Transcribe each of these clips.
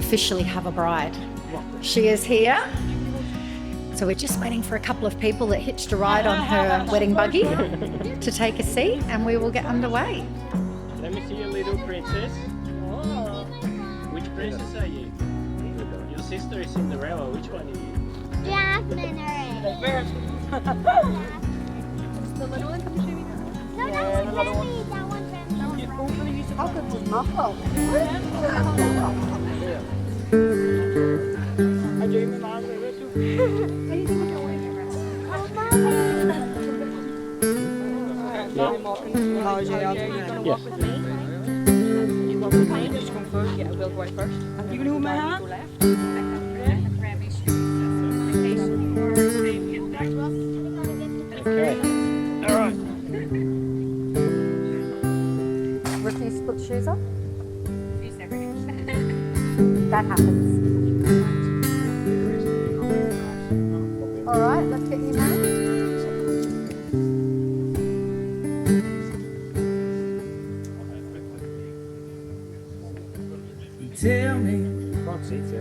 officially have a bride. She is here. So we're just waiting for a couple of people that hitched a ride on her wedding buggy to take a seat, and we will get underway. Let me see your little princess. Oh. Which princess are you? Your sister is Cinderella. Which one are you? Jasmine. The little one, can you show me that? No, that one's Remy. That one's Remy. How good was Muffle? I dream in my way too. Yes. You walk with me, just come first. Yeah, we'll go right first. You can hold my hand. Go left. Okay. All right. Rick needs to put the shoes on. That happens. All right, let's get you married.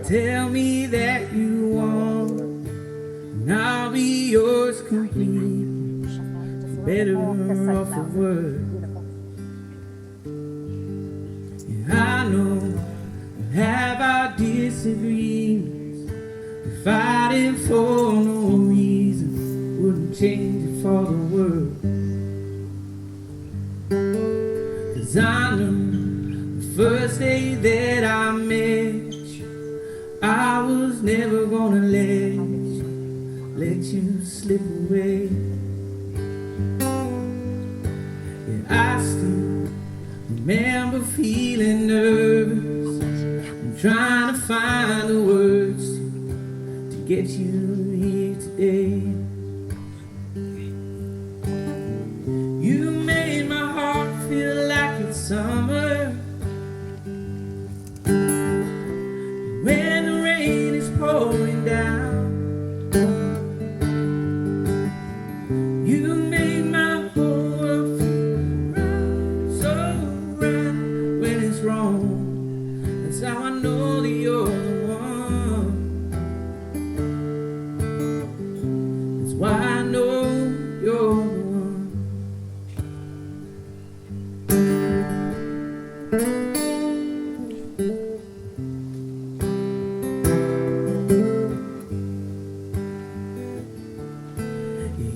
Tell me that you want, and I'll be yours complete. Better off the word. Yeah, I know we'll have our disagreements, but fighting for no reason wouldn't change it for the world. 'Cause I know the first day that I met you, I was never gonna let you slip away. Yeah, I still remember feeling nervous and trying to find the words to get you here today. You made my heart feel like it's summer when the rain is pouring down. You made my whole world feel right, so right when it's wrong. That's how I know that you're the one. That's why I know you're the one.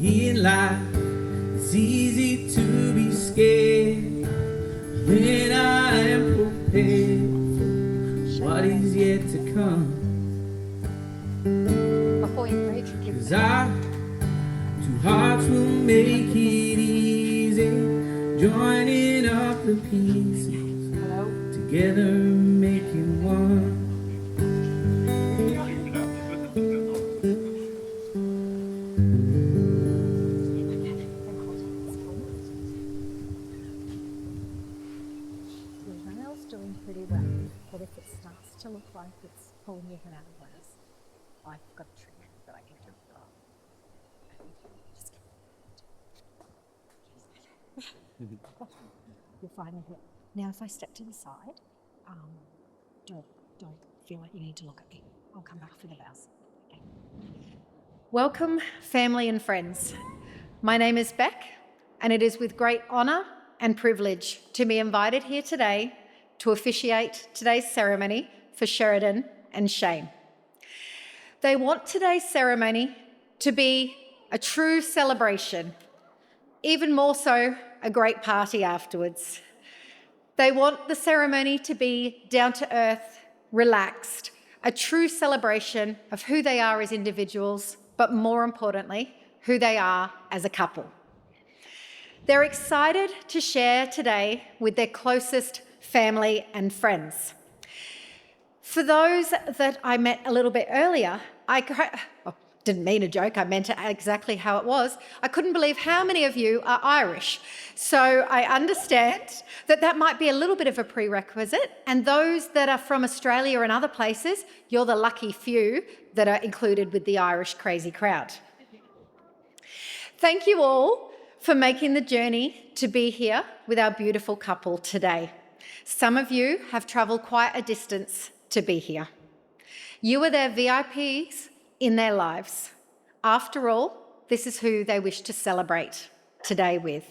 In life, it's easy to be scared when I am prepared for what is yet to come. Before you preach, 'Cause two hearts will make it easy, joining up the pieces, together making one. doing pretty well, but if it starts to look like it's pulling you out of place, I've got a trick that I can do. You'll find it here. Now, if I step to the side, don't feel like you need to look at me. I'll come back for the vows. Okay. Welcome, family and friends. My name is Beck, and it is with great honour and privilege to be invited here today to officiate today's ceremony for Sheridan and Shane. They want today's ceremony to be a true celebration, even more so a great party afterwards. They want the ceremony to be down to earth, relaxed, a true celebration of who they are as individuals, but more importantly, who they are as a couple. They're excited to share today with their closest family and friends. For those that I met a little bit earlier, didn't mean a joke, I meant it exactly how it was. I couldn't believe how many of you are Irish. So I understand that might be a little bit of a prerequisite, and those that are from Australia and other places, you're the lucky few that are included with the Irish crazy crowd. Thank you all for making the journey to be here with our beautiful couple today. Some of you have travelled quite a distance to be here. You are their VIPs in their lives. After all, this is who they wish to celebrate today with.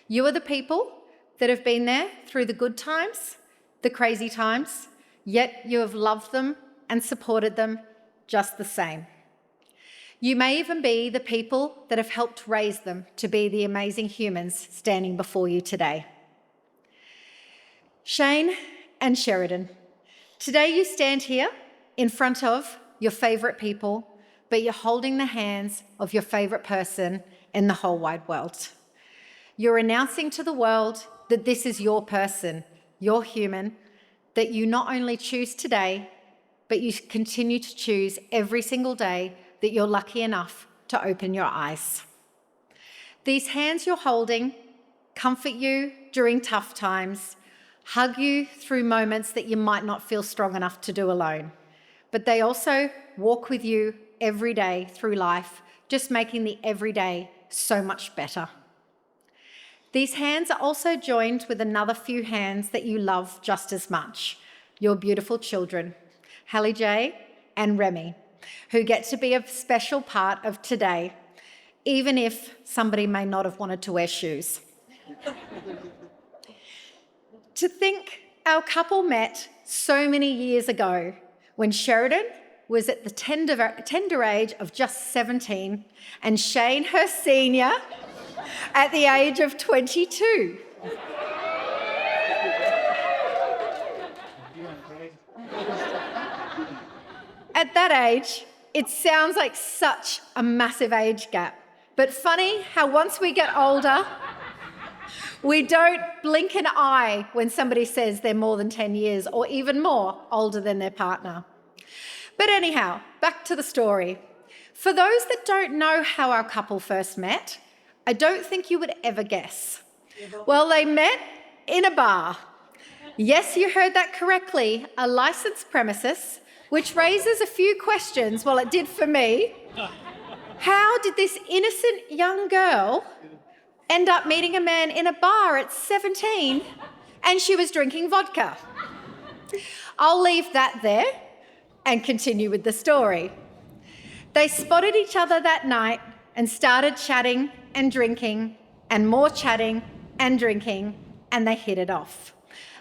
You are the people that have been there through the good times, the crazy times, yet you have loved them and supported them just the same. You may even be the people that have helped raise them to be the amazing humans standing before you today. Shane and Sheridan, today you stand here in front of your favourite people, but you're holding the hands of your favourite person in the whole wide world. You're announcing to the world that this is your person, your human, that you not only choose today, but you continue to choose every single day that you're lucky enough to open your eyes. These hands you're holding comfort you during tough times, hug you through moments that you might not feel strong enough to do alone, but they also walk with you every day through life, just making the everyday so much better. These hands are also joined with another few hands that you love just as much, your beautiful children, Hallie J and Remy, who get to be a special part of today, even if somebody may not have wanted to wear shoes. To think our couple met so many years ago when Sheridan was at the tender age of just 17 and Shane, her senior, at the age of 22. At that age, it sounds like such a massive age gap. But funny how once we get older, we don't blink an eye when somebody says they're more than 10 years or even more older than their partner. But anyhow, back to the story. For those that don't know how our couple first met, I don't think you would ever guess. Well, they met in a bar. Yes, you heard that correctly, a licensed premises, which raises a few questions, well, it did for me. How did this innocent young girl end up meeting a man in a bar at 17 and she was drinking vodka? I'll leave that there and continue with the story. They spotted each other that night and started chatting and drinking and more chatting and drinking, and they hit it off.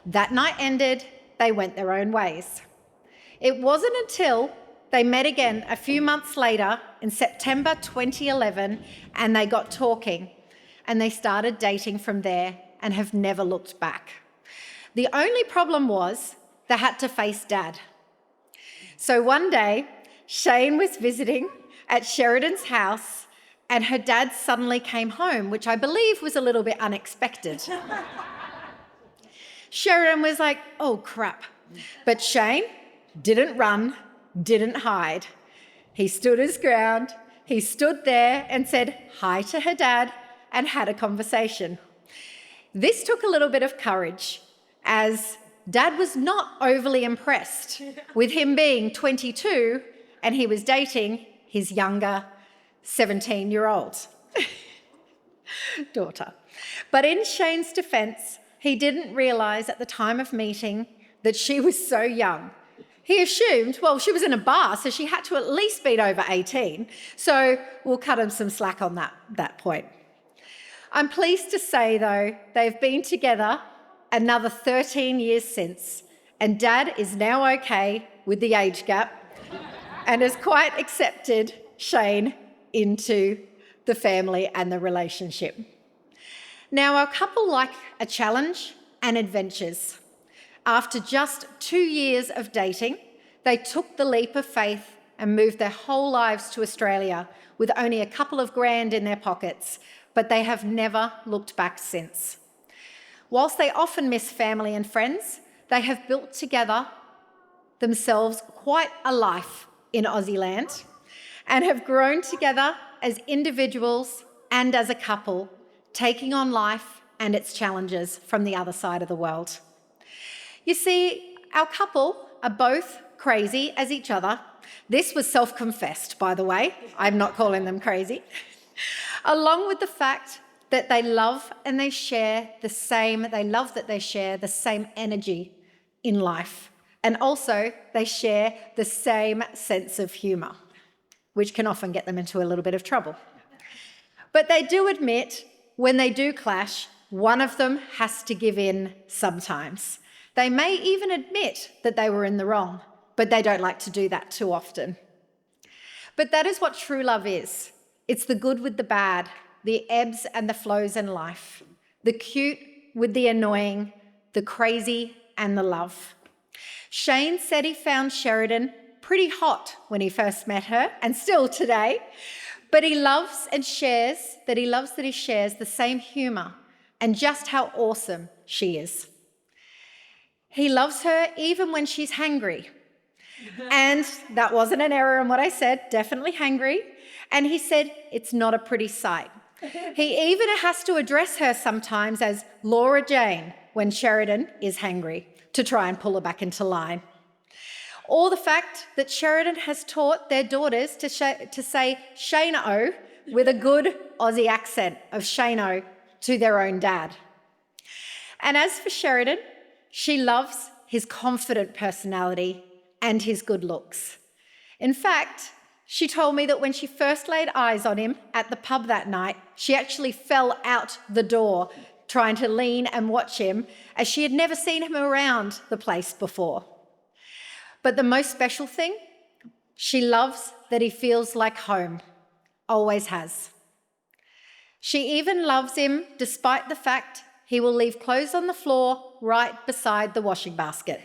That night ended, they went their own ways. It wasn't until they met again a few months later in September 2011 and they got talking and they started dating from there and have never looked back. The only problem was they had to face Dad. So one day, Shane was visiting at Sheridan's house and her dad suddenly came home, which I believe was a little bit unexpected. Sheridan was like, oh crap. But Shane didn't run, didn't hide. He stood his ground, he stood there and said hi to her dad and had a conversation. This took a little bit of courage, as Dad was not overly impressed with him being 22 and he was dating his younger 17-year-old daughter. But in Shane's defence, he didn't realise at the time of meeting that she was so young. He assumed, well, she was in a bar, so she had to at least be over 18. So we'll cut him some slack on that point. I'm pleased to say, though, they've been together another 13 years since, and Dad is now okay with the age gap and has quite accepted Shane into the family and the relationship. Now, our couple like a challenge and adventures. After just 2 years of dating, they took the leap of faith and moved their whole lives to Australia with only a couple of grand in their pockets, but they have never looked back since. Whilst they often miss family and friends, they have built together themselves quite a life in Aussie land and have grown together as individuals and as a couple, taking on life and its challenges from the other side of the world. You see, our couple are both crazy as each other. This was self-confessed, by the way. I'm not calling them crazy. Along with the fact that they love and they share the same, they love that they share the same energy in life, And also, they share the same sense of humour, which can often get them into a little bit of trouble. But they do admit when they do clash, one of them has to give in sometimes. They may even admit that they were in the wrong, but they don't like to do that too often. But that is what true love is. It's the good with the bad, the ebbs and the flows in life, the cute with the annoying, the crazy and the love. Shane said he found Sheridan pretty hot when he first met her, and still today, but he loves that he shares the same humour and just how awesome she is. He loves her even when she's hangry. And that wasn't an error in what I said, definitely hangry. And he said it's not a pretty sight. He even has to address her sometimes as Laura Jane when Sheridan is hangry to try and pull her back into line. Or the fact that Sheridan has taught their daughters to say Shane-o with a good Aussie accent of Shane-o to their own dad. And as for Sheridan, she loves his confident personality and his good looks. In fact, she told me that when she first laid eyes on him at the pub that night, she actually fell out the door trying to lean and watch him, as she had never seen him around the place before. But the most special thing, she loves that he feels like home, always has. She even loves him despite the fact he will leave clothes on the floor right beside the washing basket.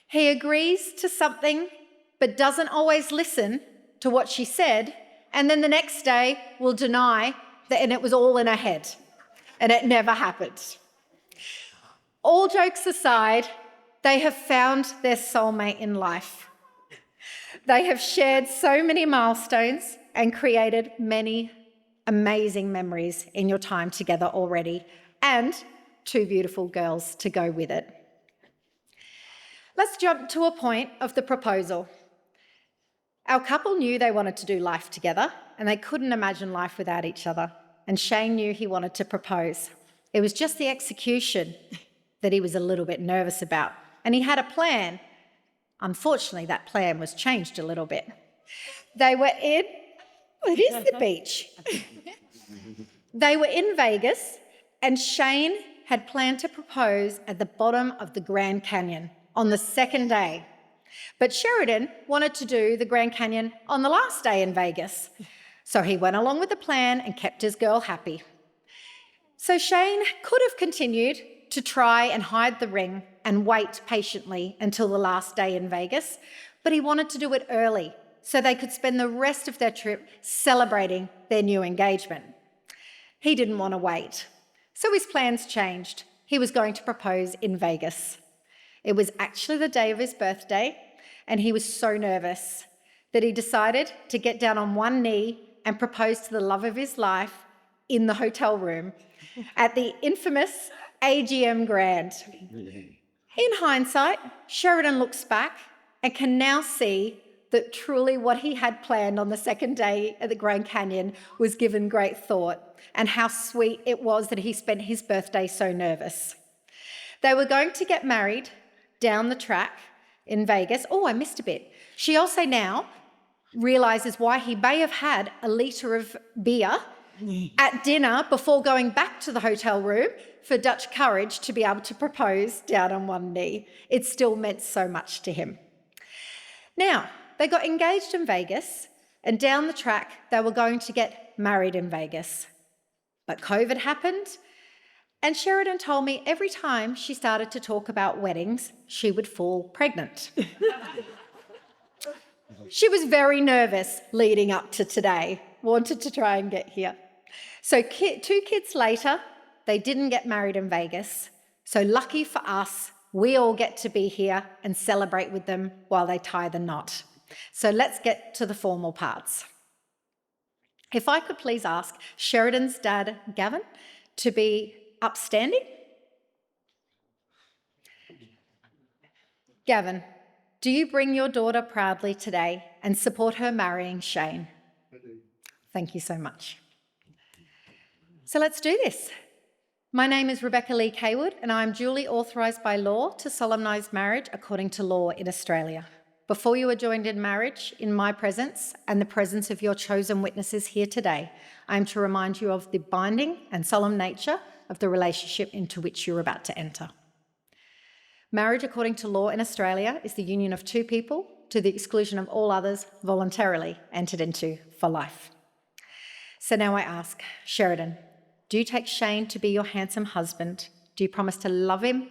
He agrees to something but doesn't always listen to what she said, and then the next day will deny that and it was all in her head, and it never happened. All jokes aside, they have found their soulmate in life. They have shared so many milestones and created many amazing memories in your time together already, and 2 beautiful girls to go with it. Let's jump to a point of the proposal. Our couple knew they wanted to do life together, and they couldn't imagine life without each other, and Shane knew he wanted to propose. It was just the execution that he was a little bit nervous about, and he had a plan. Unfortunately, that plan was changed a little bit. It is the beach. They were in Vegas, and Shane had planned to propose at the bottom of the Grand Canyon on the second day. But Sheridan wanted to do the Grand Canyon on the last day in Vegas. So he went along with the plan and kept his girl happy. So Shane could have continued to try and hide the ring and wait patiently until the last day in Vegas, but he wanted to do it early so they could spend the rest of their trip celebrating their new engagement. He didn't want to wait, so his plans changed. He was going to propose in Vegas. It was actually the day of his birthday, and he was so nervous that he decided to get down on one knee and propose to the love of his life in the hotel room at the infamous AGM Grand. In hindsight, Sheridan looks back and can now see that truly what he had planned on the second day at the Grand Canyon was given great thought, and how sweet it was that he spent his birthday so nervous. They were going to get married down the track in Vegas. Oh, I missed a bit. She also now realises why he may have had a litre of beer at dinner before going back to the hotel room for Dutch courage to be able to propose down on one knee. It still meant so much to him. Now, they got engaged in Vegas, and down the track, they were going to get married in Vegas. But COVID happened, and Sheridan told me every time she started to talk about weddings, she would fall pregnant. She was very nervous leading up to today, wanted to try and get here. So 2 kids later, they didn't get married in Vegas. So lucky for us, we all get to be here and celebrate with them while they tie the knot. So let's get to the formal parts. If I could please ask Sheridan's dad, Gavin, to be upstanding. Gavin, do you bring your daughter proudly today and support her marrying Shane? I do. Thank you so much. So let's do this. My name is Rebecca Lee Kaywood, and I am duly authorised by law to solemnise marriage according to law in Australia. Before you are joined in marriage, in my presence and the presence of your chosen witnesses here today, I am to remind you of the binding and solemn nature of the relationship into which you are about to enter. Marriage according to law in Australia is the union of two people, to the exclusion of all others, voluntarily entered into for life. So now I ask, Sheridan, do you take Shane to be your handsome husband? Do you promise to love him,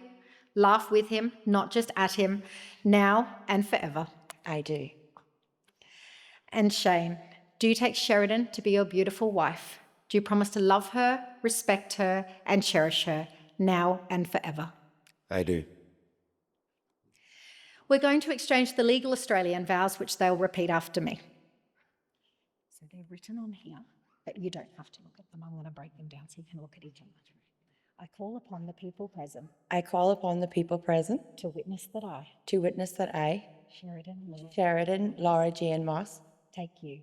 laugh with him, not just at him, now and forever? I do. And Shane, do you take Sheridan to be your beautiful wife? Do you promise to love her, respect her, and cherish her, now and forever? I do. We're going to exchange the legal Australian vows, which they'll repeat after me. So they're written on here, but you don't have to look at them. I'm going to break them down so you can look at each other. I call upon the people present I call upon the people present to witness that I, Sheridan Laura Jane Moss, take you,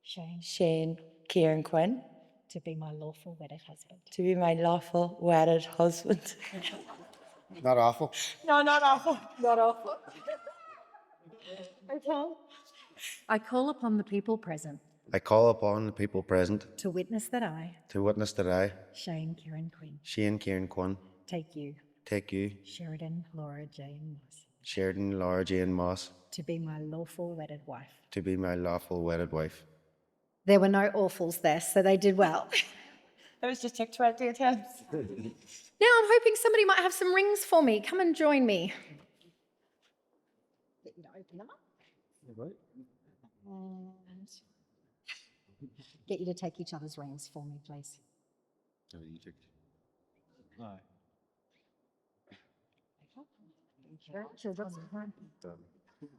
Shane Shane, Kieran Quinn, to be my lawful wedded husband. to be my lawful wedded husband. Not awful. No, not awful. Not awful. Okay. I call upon the people present I call upon the people present to witness that I, to witness that I, Shane Kieran Quinn, Shane Kieran Quinn, take you, take you, Sheridan Laura Jane Moss, Sheridan Laura Jane Moss, to be my lawful wedded wife. to be my lawful wedded wife. There were no awfuls there, so they did well. That was just took 20 attempts. Now I'm hoping somebody might have some rings for me. Come and join me. Get you to open them up. And get you to take each other's rings for me, please.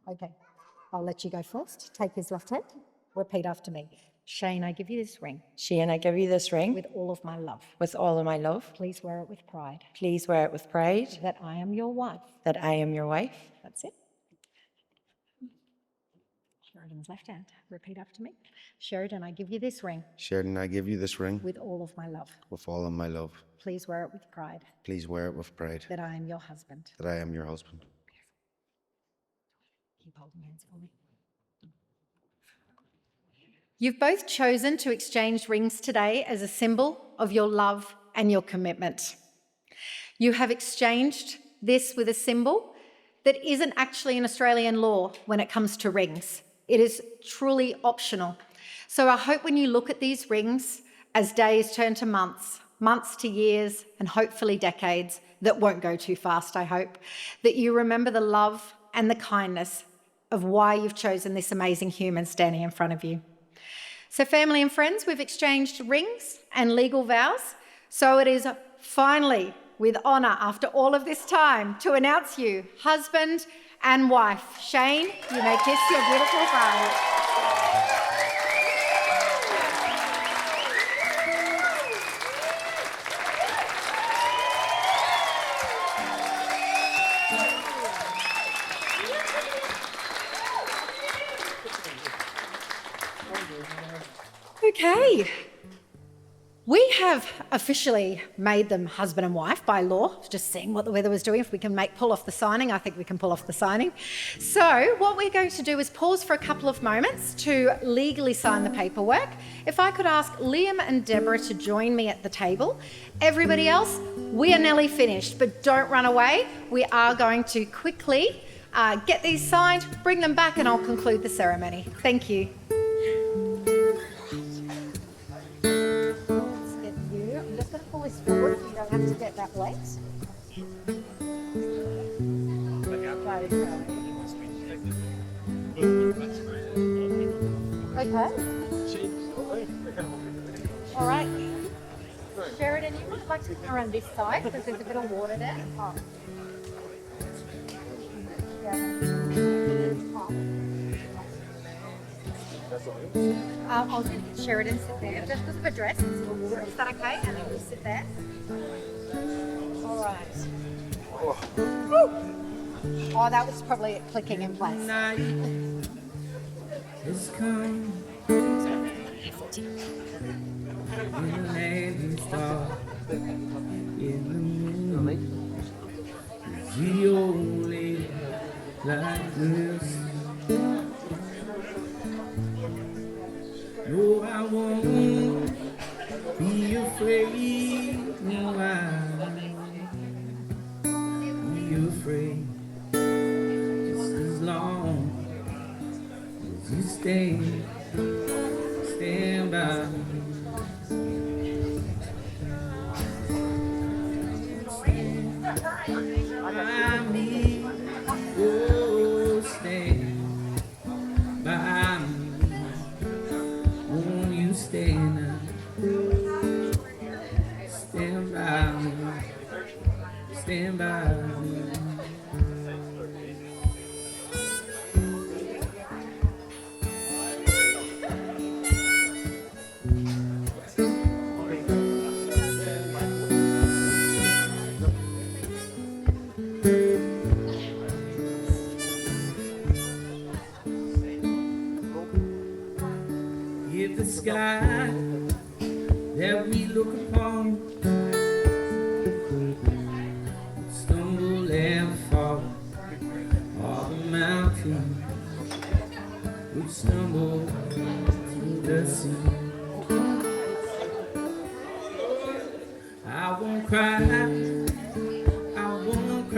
Okay, I'll let you go first. Take his left hand. Repeat after me. Shane, I give you this ring Shane, I give you this ring with all of my love. with all of my love. Please wear it with pride. Please wear it with pride That I am your wife. that I am your wife. That's it. Sheridan's left hand. Repeat after me. Sheridan, I give you this ring Sheridan, I give you this ring with all of my love. with all of my love. Please wear it with pride. Please wear it with pride That I am your husband. that I am your husband. Keep holding hands for me. You've both chosen to exchange rings today as a symbol of your love and your commitment. You have exchanged this with a symbol that isn't actually in Australian law when it comes to rings. It is truly optional. So I hope when you look at these rings as days turn to months, months to years, and hopefully decades, that won't go too fast, I hope, that you remember the love and the kindness of why you've chosen this amazing human standing in front of you. So family and friends, we've exchanged rings and legal vows. So it is finally with honour after all of this time to announce you husband and wife. Shane, you may kiss your beautiful bride. Okay, we have officially made them husband and wife by law. Just seeing what the weather was doing. If we can pull off the signing, I think we can pull off the signing. So what we're going to do is pause for a couple of moments to legally sign the paperwork. If I could ask Liam and Deborah to join me at the table. Everybody else, we are nearly finished, but don't run away. We are going to quickly get these signed, bring them back, and I'll conclude the ceremony. Thank you. I'm just going to pull this forward so you don't have to get that wet. Okay. All right. Sheridan, you might like to come around this side because there's a bit of water there. Oh. I'll just Sheridan sit there, just because of a dress. Is that okay? And then you sit there. All right. Oh, that was probably it clicking in place. It's come. In the name of star. in the moon is the only light we'll see. No, I won't be afraid. No, I won't be afraid. Just as long as you stand by me. By me, oh, stand by me. Won't you stand by me? Stand by me. If the sky that we look upon stumble and fall, all the mountains would stumble to the sea. I won't cry, no, I won't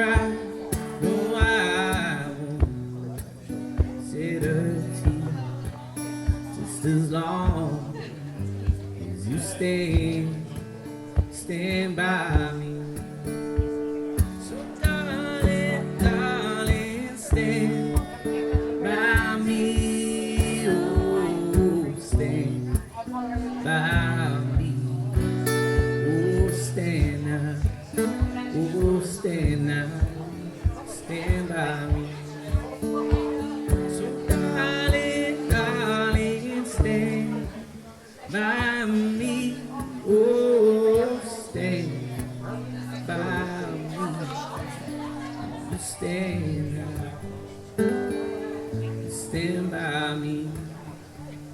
shed a tear. Just as long as you stand by me. So darling, stand by me. Oh, stand by me. Oh, stand now. Oh, stand now. Stand by me. So darling, stand by me. Oh, stand by me. Stand by me.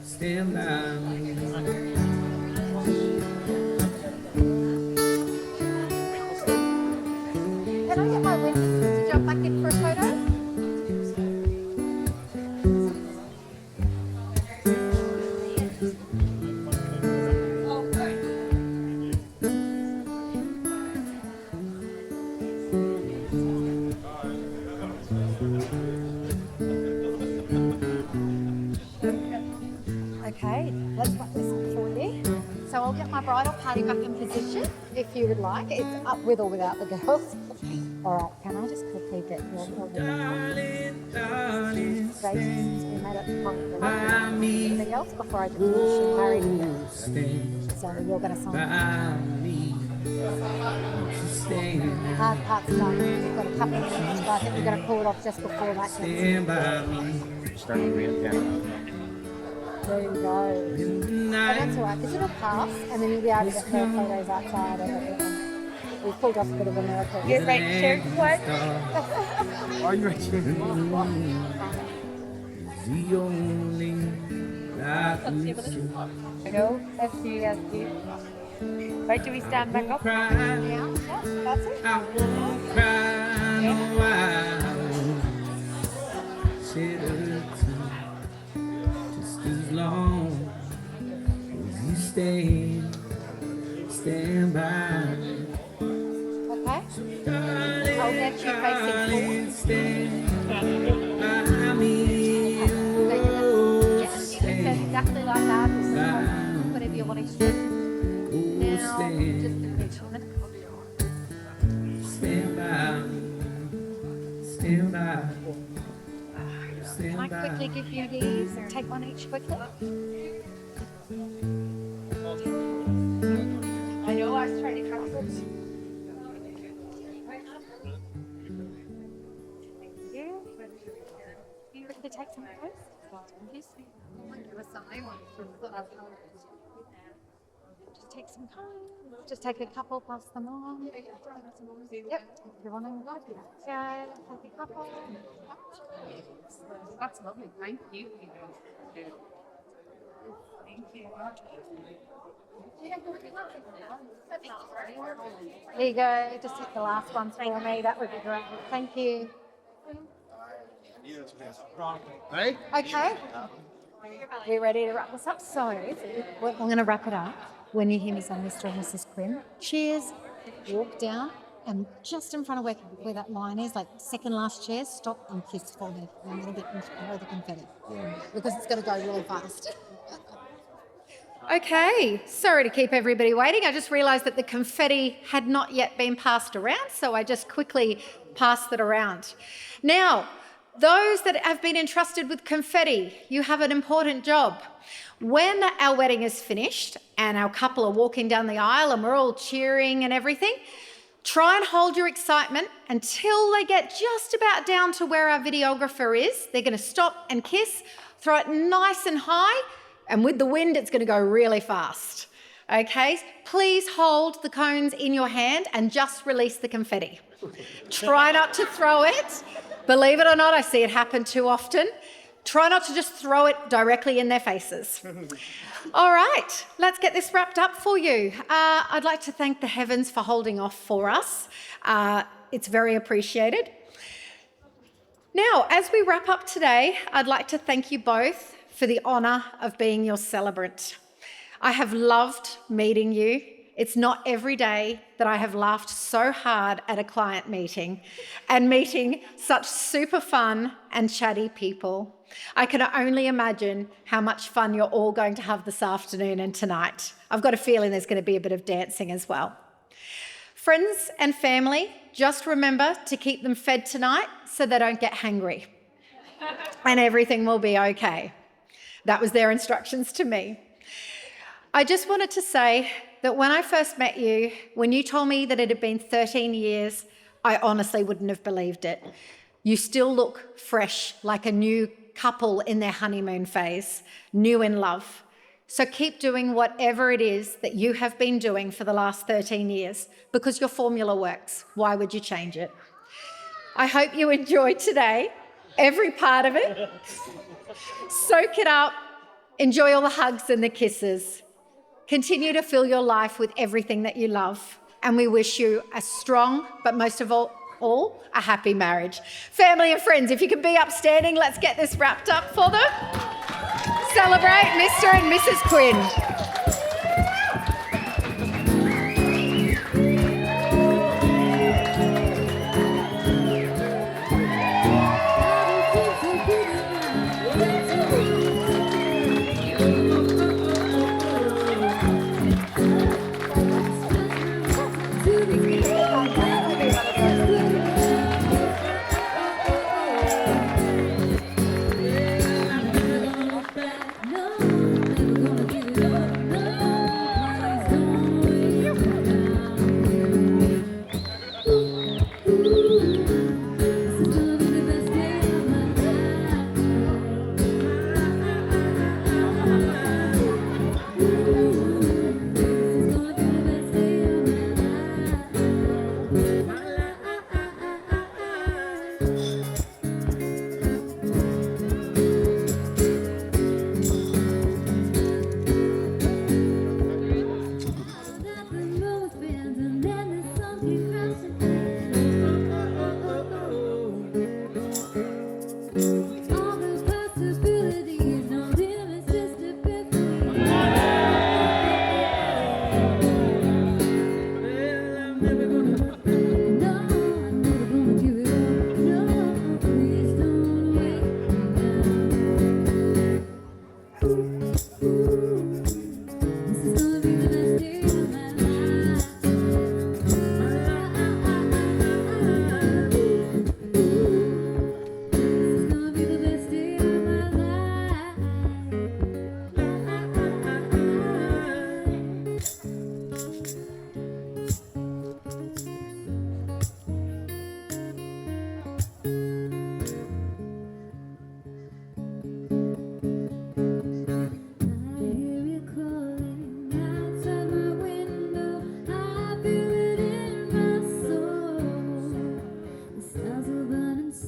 Stand by me. Can I get my witness to jump back in for a photo? Okay, let's wrap this up for you. So I'll get my bridal party back in position if you would like. It's up with or without the girls. All right, can I just quickly get your Darling, stations? We made it from by me. anything else before I just married you. Oh, stand So you're going to sign. by me. Stand, Hard part's done. We've got a couple of minutes, but I think we're going to pull it off just before that. stand by me. Starting to countdown. There you go. In the And night, that's all right, because it'll pass, and then you'll be able to get her photos outside of everything. We've pulled off a bit of a miracle. Get ready to share the flag. Are you ready? the only light we see. No, that's you, that's you. Right, do we stand back up? Cry, Yeah, that's it. I won't cry, no, I won't shed a tear. Just as long as you stand by me. Okay. Darling, I'll get you facing forward. stand by me. Oh, Yes, stand exactly like that. by Whatever you want to do. Oh, Now, just stand, a minute. stand by me. Stand by. Stand Can I by. quickly give you these? Take one each quickly. I know, I was trying to cut it. You quickly take some of those. Just take some time. Just take a couple, pass them on. Yep. If you want to yeah, take a couple. That's lovely, thank you. There you go. Just hit the last one for me. That would be great. Thank you. Hey? Okay. We're ready to wrap this up. So I'm going to wrap it up. When you hear me say Mr. and Mrs. Quinn, cheers, walk down, and just in front of where that line is, like second last chair, stop and kiss for me. I'm going to get the confetti because it's going to go really fast. Okay, sorry to keep everybody waiting. I just realised that the confetti had not yet been passed around, so I just quickly passed it around. Now, those that have been entrusted with confetti, you have an important job. When our wedding is finished and our couple are walking down the aisle and we're all cheering and everything, try and hold your excitement until they get just about down to where our videographer is. They're going to stop and kiss, throw it nice and high, and with the wind, it's going to go really fast. Okay, please hold the cones in your hand and just release the confetti. Try not to throw it. Believe it or not, I see it happen too often. Try not to just throw it directly in their faces. All right, let's get this wrapped up for you. I'd like to thank the heavens for holding off for us. It's very appreciated. Now, as we wrap up today, I'd like to thank you both for the honour of being your celebrant. I have loved meeting you. It's not every day that I have laughed so hard at a client meeting and meeting such super fun and chatty people. I can only imagine how much fun you're all going to have this afternoon and tonight. I've got a feeling there's going to be a bit of dancing as well. Friends and family, just remember to keep them fed tonight so they don't get hangry. And everything will be okay. That was their instructions to me. I just wanted to say that when I first met you, when you told me that it had been 13 years, I honestly wouldn't have believed it. You still look fresh, like a new couple in their honeymoon phase, new in love. So keep doing whatever it is that you have been doing for the last 13 years, because your formula works. Why would you change it? I hope you enjoyed today, every part of it. Soak it up, enjoy all the hugs and the kisses. Continue to fill your life with everything that you love. And we wish you a strong, but most of all, a happy marriage. Family and friends, if you can be upstanding, let's get this wrapped up for them. Celebrate Mr. and Mrs. Quinn.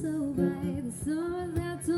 So bright, the sun that's